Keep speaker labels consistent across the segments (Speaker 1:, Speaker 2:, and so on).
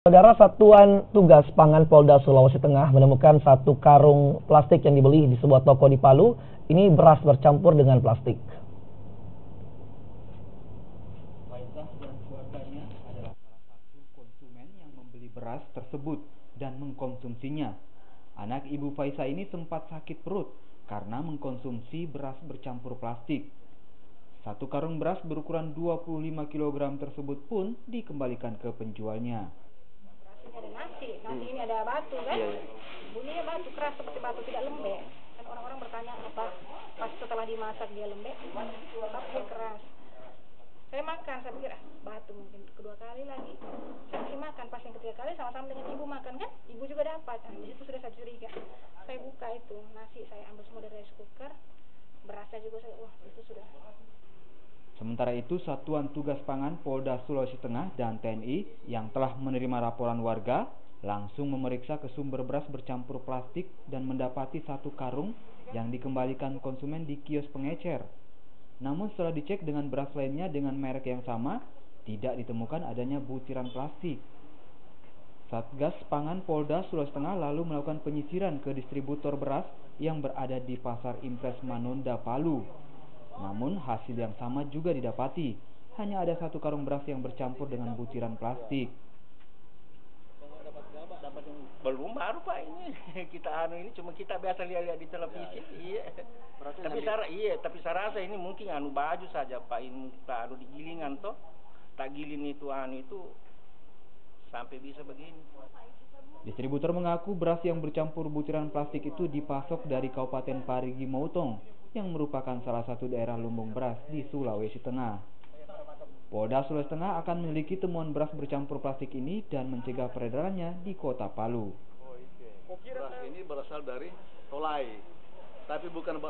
Speaker 1: Saudara, Satuan Tugas Pangan Polda Sulawesi Tengah menemukan satu karung plastik yang dibeli di sebuah toko di Palu. Ini beras bercampur dengan plastik.
Speaker 2: Faisah dan keluarganya adalah salah satu konsumen yang membeli beras tersebut dan mengkonsumsinya. Anak ibu Faisah ini sempat sakit perut karena mengkonsumsi beras bercampur plastik. Satu karung beras berukuran 25 kg tersebut pun dikembalikan ke penjualnya.
Speaker 3: Ini ada nasi ini ada batu kan? Bunyinya batu keras seperti batu, tidak lembek. Kan orang-orang bertanya apa pas setelah dimasak dia lembek, tapi dia keras. Saya makan, saya pikir batu mungkin. Kedua kali lagi saya masih makan, pas yang ketiga kali sama-sama dengan ibu makan kan, ibu juga dapat. Di situ sudah saya curiga. Saya buka itu nasi, saya ambil semua dari rice cooker, berasnya juga saya, wah itu sudah.
Speaker 2: Sementara itu, Satuan Tugas Pangan Polda Sulawesi Tengah dan TNI yang telah menerima laporan warga langsung memeriksa ke sumber beras bercampur plastik dan mendapati satu karung yang dikembalikan konsumen di kios pengecer. Namun setelah dicek dengan beras lainnya dengan merek yang sama, tidak ditemukan adanya butiran plastik. Satgas Pangan Polda Sulawesi Tengah lalu melakukan penyisiran ke distributor beras yang berada di Pasar Impres Manonda, Palu. Namun hasil yang sama juga didapati, hanya ada satu karung beras yang bercampur dengan butiran plastik.
Speaker 4: Belum baru Pak ini kita ini cuma kita biasa lihat di televisi. Iya. Tapi saya rasa ini mungkin baju saja Pak, ini kita digilingan toh. Tak giling itu itu sampai bisa begini.
Speaker 2: Distributor mengaku beras yang bercampur butiran plastik itu dipasok dari Kabupaten Parigi Motong yang merupakan salah satu daerah lumbung beras di Sulawesi Tengah. Polda Sulawesi Tengah akan memiliki temuan beras bercampur plastik ini dan mencegah peredarannya di Kota Palu.
Speaker 5: Beras ini berasal dari tolai, tapi bukan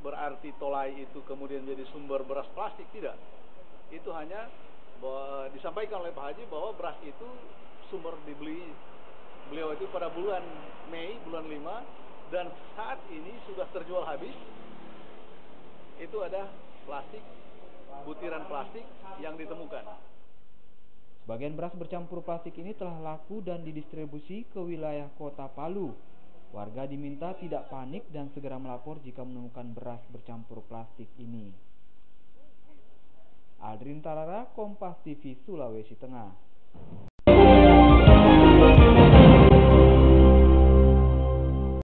Speaker 5: berarti tolai itu kemudian jadi sumber beras plastik, tidak. Itu hanya disampaikan oleh Pak Haji bahwa beras itu sumber dibeli beliau itu pada bulan Mei, bulan 5, dan saat ini sudah terjual habis. Itu ada plastik, butiran plastik yang ditemukan.
Speaker 2: Sebagian beras bercampur plastik ini telah laku dan didistribusi ke wilayah Kota Palu. Warga diminta tidak panik dan segera melapor jika menemukan beras bercampur plastik ini. Aldrin Tarara, Kompas TV, Sulawesi Tengah.